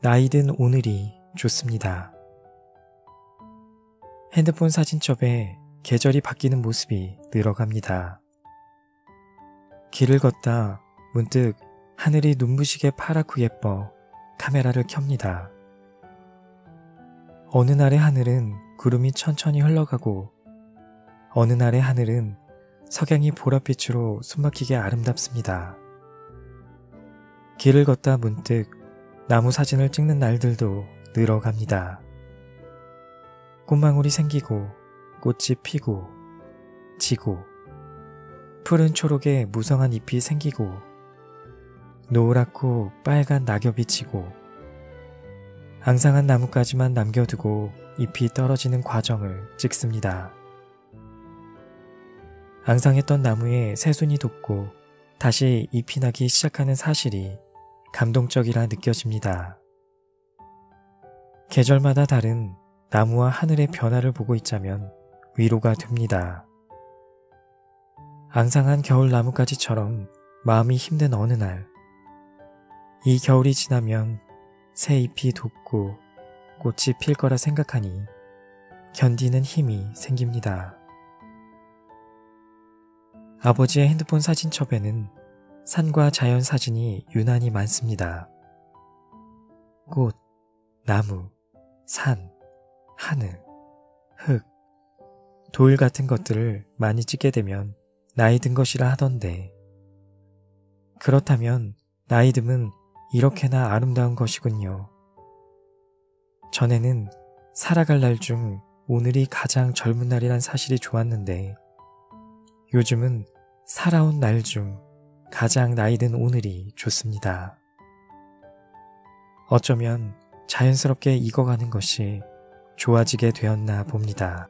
나이든 오늘이 좋습니다. 핸드폰 사진첩에 계절이 바뀌는 모습이 늘어갑니다. 길을 걷다 문득 하늘이 눈부시게 파랗고 예뻐 카메라를 켭니다. 어느 날의 하늘은 구름이 천천히 흘러가고 어느 날의 하늘은 석양이 보랏빛으로 숨막히게 아름답습니다. 길을 걷다 문득 나무 사진을 찍는 날들도 늘어갑니다. 꽃망울이 생기고 꽃이 피고 지고 푸른 초록에 무성한 잎이 생기고 노랗고 빨간 낙엽이 지고 앙상한 나뭇가지만 남겨두고 잎이 떨어지는 과정을 찍습니다. 앙상했던 나무에 새순이 돋고 다시 잎이 나기 시작하는 사실이 감동적이라 느껴집니다. 계절마다 다른 나무와 하늘의 변화를 보고 있자면 위로가 됩니다. 앙상한 겨울 나뭇가지처럼 마음이 힘든 어느 날, 이 겨울이 지나면 새 잎이 돋고 꽃이 필 거라 생각하니 견디는 힘이 생깁니다. 아버지의 핸드폰 사진첩에는 산과 자연 사진이 유난히 많습니다. 꽃, 나무, 산, 하늘, 흙, 돌 같은 것들을 많이 찍게 되면 나이 든 것이라 하던데, 그렇다면 나이 듦은 이렇게나 아름다운 것이군요. 전에는 살아갈 날 중 오늘이 가장 젊은 날이란 사실이 좋았는데 요즘은 살아온 날 중 가장 나이 든 오늘이 좋습니다. 어쩌면 자연스럽게 익어가는 것이 좋아지게 되었나 봅니다.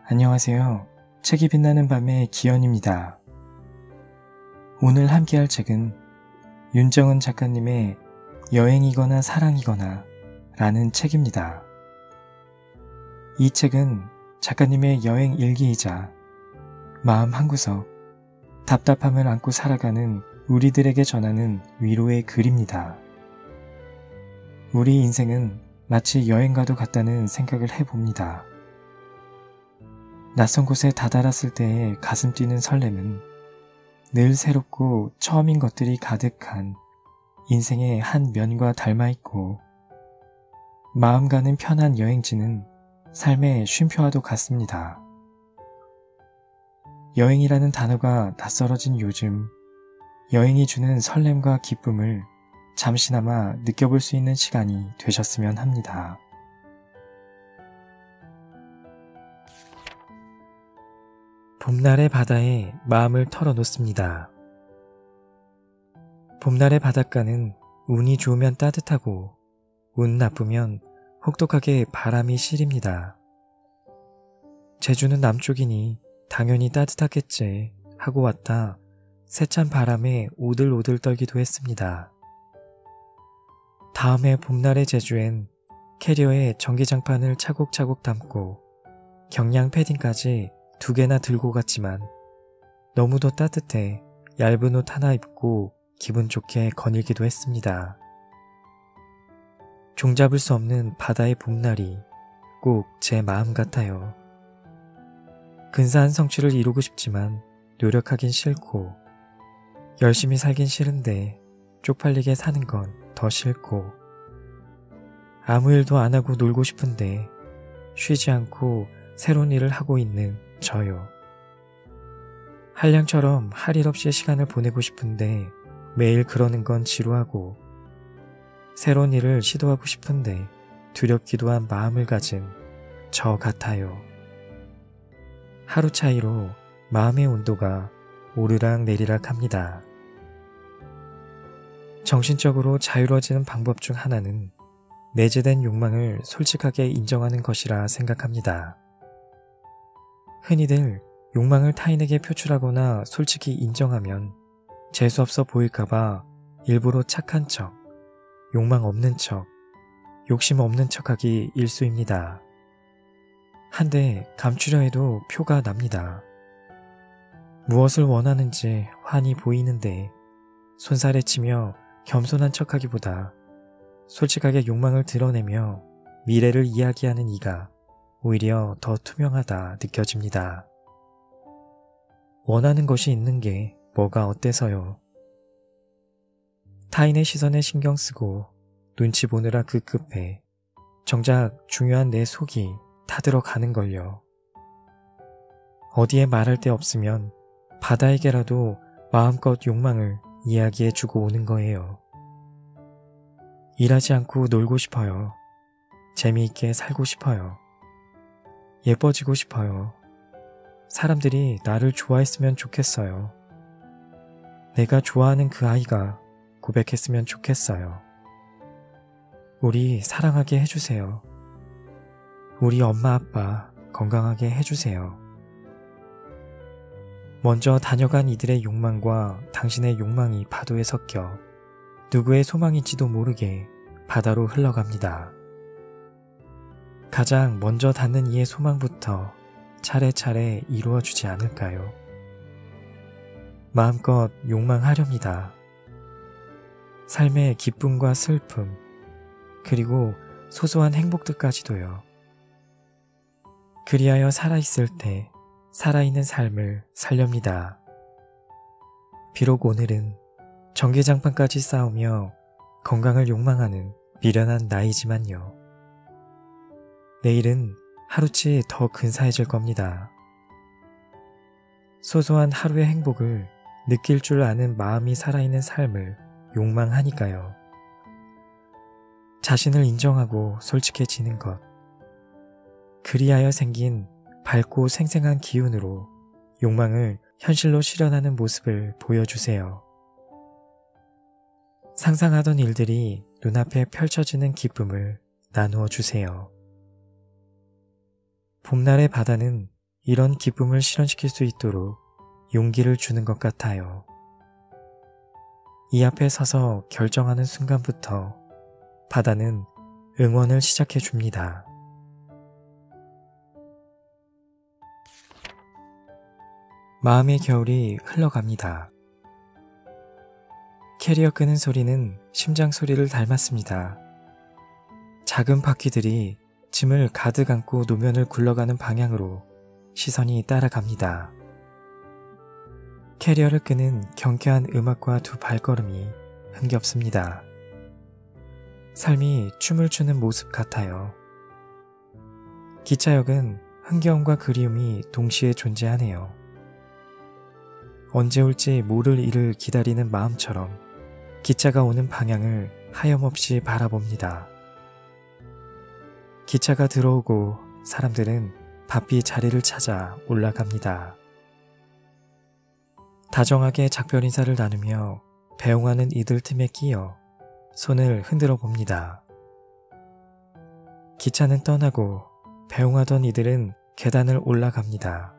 안녕하세요. 책이 빛나는 밤의 기현입니다. 오늘 함께할 책은 윤정은 작가님의 여행이거나 사랑이거나 라는 책입니다. 이 책은 작가님의 여행 일기이자 마음 한구석, 답답함을 안고 살아가는 우리들에게 전하는 위로의 글입니다. 우리 인생은 마치 여행과도 같다는 생각을 해봅니다. 낯선 곳에 다다랐을 때의 가슴 뛰는 설렘은 늘 새롭고 처음인 것들이 가득한 인생의 한 면과 닮아있고, 마음 가는 편한 여행지는 삶의 쉼표와도 같습니다. 여행이라는 단어가 낯설어진 요즘, 여행이 주는 설렘과 기쁨을 잠시나마 느껴볼 수 있는 시간이 되셨으면 합니다. 봄날의 바다에 마음을 털어놓습니다. 봄날의 바닷가는 운이 좋으면 따뜻하고 운 나쁘면 혹독하게 바람이 시립니다. 제주는 남쪽이니 당연히 따뜻하겠지 하고 왔다 세찬 바람에 오들오들 떨기도 했습니다. 다음에 봄날의 제주엔 캐리어에 전기장판을 차곡차곡 담고 경량 패딩까지 2개나 들고 갔지만 너무도 따뜻해 얇은 옷 하나 입고 기분 좋게 거닐기도 했습니다. 종잡을 수 없는 바다의 봄날이 꼭 제 마음 같아요. 근사한 성취를 이루고 싶지만 노력하긴 싫고, 열심히 살긴 싫은데 쪽팔리게 사는 건 더 싫고, 아무 일도 안 하고 놀고 싶은데 쉬지 않고 새로운 일을 하고 있는 저요. 한량처럼 할 일 없이 시간을 보내고 싶은데 매일 그러는 건 지루하고, 새로운 일을 시도하고 싶은데 두렵기도 한 마음을 가진 저 같아요. 하루 차이로 마음의 온도가 오르락 내리락 합니다. 정신적으로 자유로워지는 방법 중 하나는 내재된 욕망을 솔직하게 인정하는 것이라 생각합니다. 흔히들 욕망을 타인에게 표출하거나 솔직히 인정하면 재수없어 보일까봐 일부러 착한 척, 욕망 없는 척, 욕심 없는 척하기 일쑤입니다. 한데 감추려 해도 표가 납니다. 무엇을 원하는지 환히 보이는데 손살에 치며 겸손한 척하기보다 솔직하게 욕망을 드러내며 미래를 이야기하는 이가 오히려 더 투명하다 느껴집니다. 원하는 것이 있는 게 뭐가 어때서요? 타인의 시선에 신경 쓰고 눈치 보느라 급급해 정작 중요한 내 속이 타들어가는 걸요. 어디에 말할 데 없으면 바다에게라도 마음껏 욕망을 이야기해주고 오는 거예요. 일하지 않고 놀고 싶어요. 재미있게 살고 싶어요. 예뻐지고 싶어요. 사람들이 나를 좋아했으면 좋겠어요. 내가 좋아하는 그 아이가 고백했으면 좋겠어요. 우리 사랑하게 해주세요. 우리 엄마 아빠 건강하게 해주세요. 먼저 다녀간 이들의 욕망과 당신의 욕망이 파도에 섞여 누구의 소망인지도 모르게 바다로 흘러갑니다. 가장 먼저 닿는 이의 소망부터 차례차례 이루어주지 않을까요? 마음껏 욕망하렵니다. 삶의 기쁨과 슬픔, 그리고 소소한 행복들까지도요. 그리하여 살아있을 때 살아있는 삶을 살렵니다. 비록 오늘은 전기장판까지 쌓으며 건강을 욕망하는 미련한 나이지만요. 내일은 하루치 더 근사해질 겁니다. 소소한 하루의 행복을 느낄 줄 아는 마음이 살아있는 삶을 욕망하니까요. 자신을 인정하고 솔직해지는 것. 그리하여 생긴 밝고 생생한 기운으로 욕망을 현실로 실현하는 모습을 보여주세요. 상상하던 일들이 눈앞에 펼쳐지는 기쁨을 나누어 주세요. 봄날의 바다는 이런 기쁨을 실현시킬 수 있도록 용기를 주는 것 같아요. 이 앞에 서서 결정하는 순간부터 바다는 응원을 시작해 줍니다. 마음의 겨울이 흘러갑니다. 캐리어 끄는 소리는 심장 소리를 닮았습니다. 작은 바퀴들이 짐을 가득 안고 노면을 굴러가는 방향으로 시선이 따라갑니다. 캐리어를 끄는 경쾌한 음악과 두 발걸음이 흥겹습니다. 삶이 춤을 추는 모습 같아요. 기차역은 흥겨움과 그리움이 동시에 존재하네요. 언제 올지 모를 일을 기다리는 마음처럼 기차가 오는 방향을 하염없이 바라봅니다. 기차가 들어오고 사람들은 바삐 자리를 찾아 올라갑니다. 다정하게 작별 인사를 나누며 배웅하는 이들 틈에 끼어 손을 흔들어 봅니다. 기차는 떠나고 배웅하던 이들은 계단을 올라갑니다.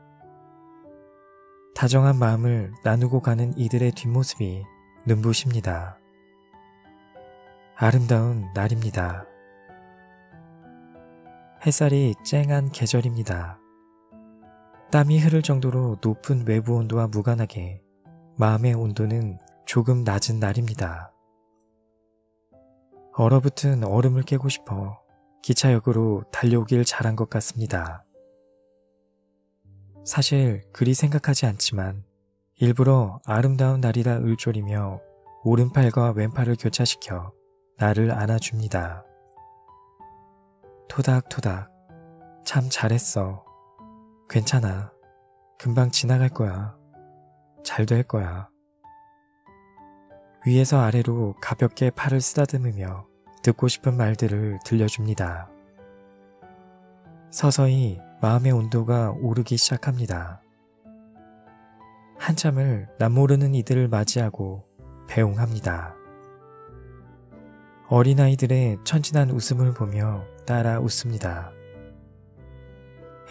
다정한 마음을 나누고 가는 이들의 뒷모습이 눈부십니다. 아름다운 날입니다. 햇살이 쨍한 계절입니다. 땀이 흐를 정도로 높은 외부 온도와 무관하게 마음의 온도는 조금 낮은 날입니다. 얼어붙은 얼음을 깨고 싶어 기차역으로 달려오길 잘한 것 같습니다. 사실 그리 생각하지 않지만 일부러 아름다운 날이라 을조리며 오른팔과 왼팔을 교차시켜 나를 안아줍니다. 토닥토닥. 참 잘했어. 괜찮아. 금방 지나갈 거야. 잘 될 거야. 위에서 아래로 가볍게 팔을 쓰다듬으며 듣고 싶은 말들을 들려줍니다. 서서히 마음의 온도가 오르기 시작합니다. 한참을 남모르는 이들을 맞이하고 배웅합니다. 어린아이들의 천진한 웃음을 보며 따라 웃습니다.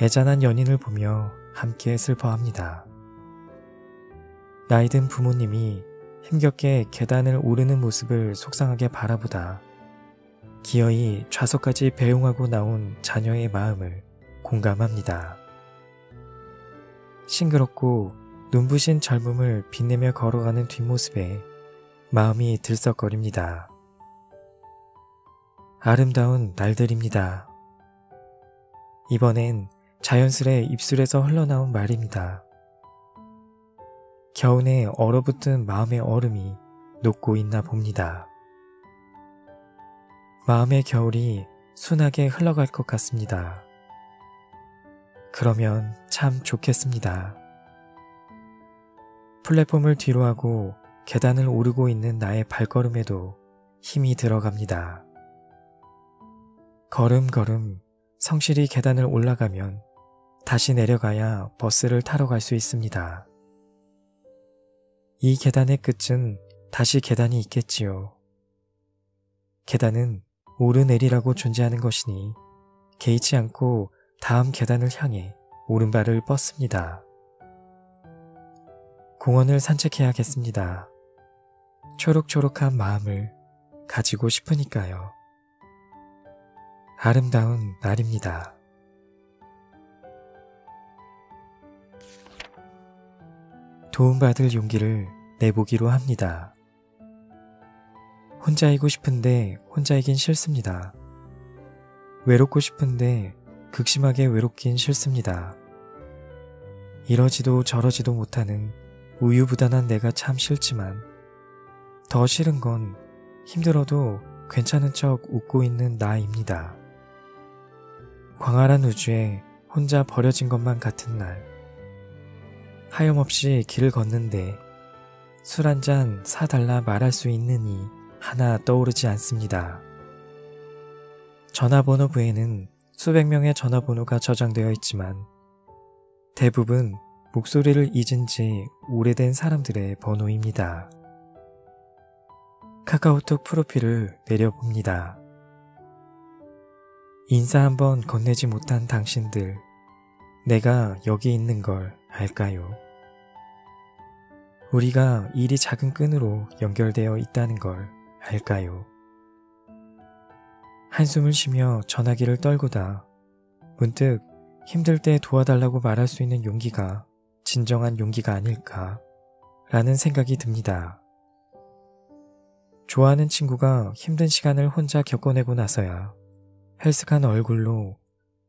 애잔한 연인을 보며 함께 슬퍼합니다. 나이든 부모님이 힘겹게 계단을 오르는 모습을 속상하게 바라보다 기어이 좌석까지 배웅하고 나온 자녀의 마음을 공감합니다. 싱그럽고 눈부신 젊음을 빛내며 걸어가는 뒷모습에 마음이 들썩거립니다. 아름다운 날들입니다. 이번엔 자연스레 입술에서 흘러나온 말입니다. 겨우내 얼어붙은 마음의 얼음이 녹고 있나 봅니다. 마음의 겨울이 순하게 흘러갈 것 같습니다. 그러면 참 좋겠습니다. 플랫폼을 뒤로하고 계단을 오르고 있는 나의 발걸음에도 힘이 들어갑니다. 걸음걸음 성실히 계단을 올라가면 다시 내려가야 버스를 타러 갈 수 있습니다. 이 계단의 끝은 다시 계단이 있겠지요. 계단은 오르내리라고 존재하는 것이니 개의치 않고 다음 계단을 향해 오른발을 뻗습니다. 공원을 산책해야겠습니다. 초록초록한 마음을 가지고 싶으니까요. 아름다운 날입니다. 도움받을 용기를 내보기로 합니다. 혼자이고 싶은데 혼자이긴 싫습니다. 외롭고 싶은데 극심하게 외롭긴 싫습니다. 이러지도 저러지도 못하는 우유부단한 내가 참 싫지만 더 싫은 건 힘들어도 괜찮은 척 웃고 있는 나입니다. 광활한 우주에 혼자 버려진 것만 같은 날, 하염없이 길을 걷는데 술 한잔 사달라 말할 수 있는 이 하나 떠오르지 않습니다. 전화번호부에는 수백 명의 전화번호가 저장되어 있지만 대부분 목소리를 잊은 지 오래된 사람들의 번호입니다. 카카오톡 프로필을 내려봅니다. 인사 한번 건네지 못한 당신들, 내가 여기 있는 걸 알까요? 우리가 이리 작은 끈으로 연결되어 있다는 걸 알까요? 한숨을 쉬며 전화기를 떨고다 문득 힘들 때 도와달라고 말할 수 있는 용기가 진정한 용기가 아닐까 라는 생각이 듭니다. 좋아하는 친구가 힘든 시간을 혼자 겪어내고 나서야 헬스한 얼굴로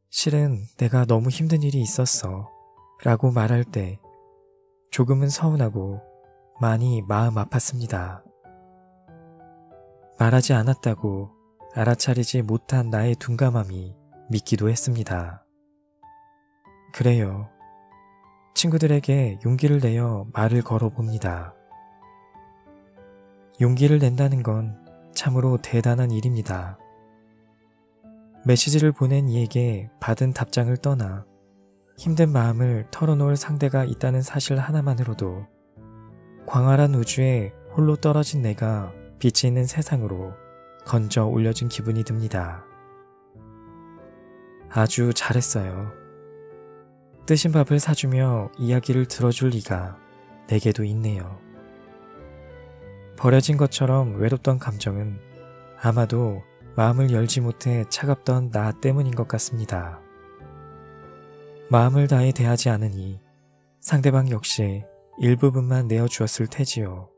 실은 내가 너무 힘든 일이 있었어 라고 말할 때 조금은 서운하고 많이 마음 아팠습니다. 말하지 않았다고 알아차리지 못한 나의 둔감함이 믿기도 했습니다. 그래요. 친구들에게 용기를 내어 말을 걸어봅니다. 용기를 낸다는 건 참으로 대단한 일입니다. 메시지를 보낸 이에게 받은 답장을 떠나 힘든 마음을 털어놓을 상대가 있다는 사실 하나만으로도 광활한 우주에 홀로 떨어진 내가 빛이 있는 세상으로 건져 올려준 기분이 듭니다. 아주 잘했어요. 뜨신 밥을 사주며 이야기를 들어줄 리가 내게도 있네요. 버려진 것처럼 외롭던 감정은 아마도 마음을 열지 못해 차갑던 나 때문인 것 같습니다. 마음을 다해 대하지 않으니 상대방 역시 일부분만 내어주었을 테지요.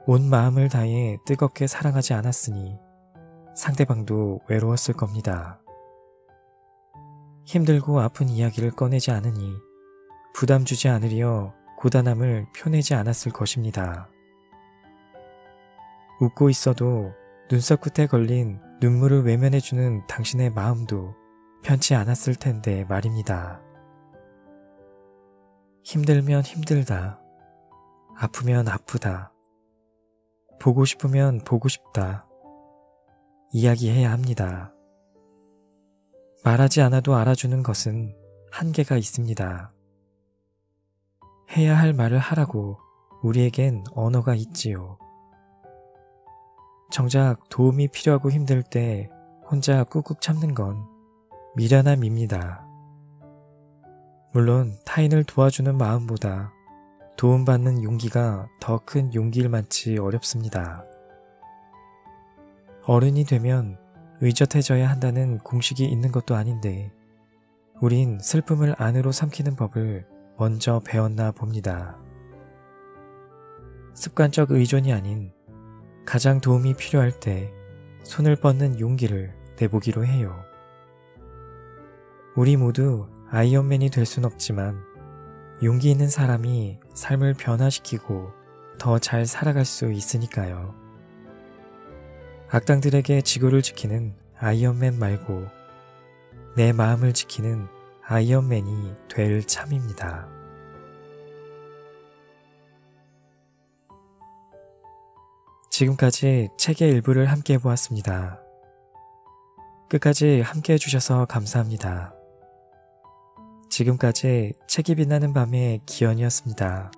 온 마음을 다해 뜨겁게 사랑하지 않았으니 상대방도 외로웠을 겁니다. 힘들고 아픈 이야기를 꺼내지 않으니 부담 주지 않으려 고단함을 표내지 않았을 것입니다. 웃고 있어도 눈썹 끝에 걸린 눈물을 외면해주는 당신의 마음도 편치 않았을 텐데 말입니다. 힘들면 힘들다. 아프면 아프다. 보고 싶으면 보고 싶다. 이야기해야 합니다. 말하지 않아도 알아주는 것은 한계가 있습니다. 해야 할 말을 하라고 우리에겐 언어가 있지요. 정작 도움이 필요하고 힘들 때 혼자 꾹꾹 참는 건 미련함입니다. 물론 타인을 도와주는 마음보다 도움받는 용기가 더 큰 용기일 만치 어렵습니다. 어른이 되면 의젓해져야 한다는 공식이 있는 것도 아닌데 우린 슬픔을 안으로 삼키는 법을 먼저 배웠나 봅니다. 습관적 의존이 아닌 가장 도움이 필요할 때 손을 뻗는 용기를 내보기로 해요. 우리 모두 아이언맨이 될 순 없지만 용기 있는 사람이 삶을 변화시키고 더 잘 살아갈 수 있으니까요. 악당들에게 지구를 지키는 아이언맨 말고 내 마음을 지키는 아이언맨이 될 참입니다. 지금까지 책의 일부를 함께 해보았습니다. 끝까지 함께 해주셔서 감사합니다. 지금까지 책이 빛나는 밤의 기현이었습니다.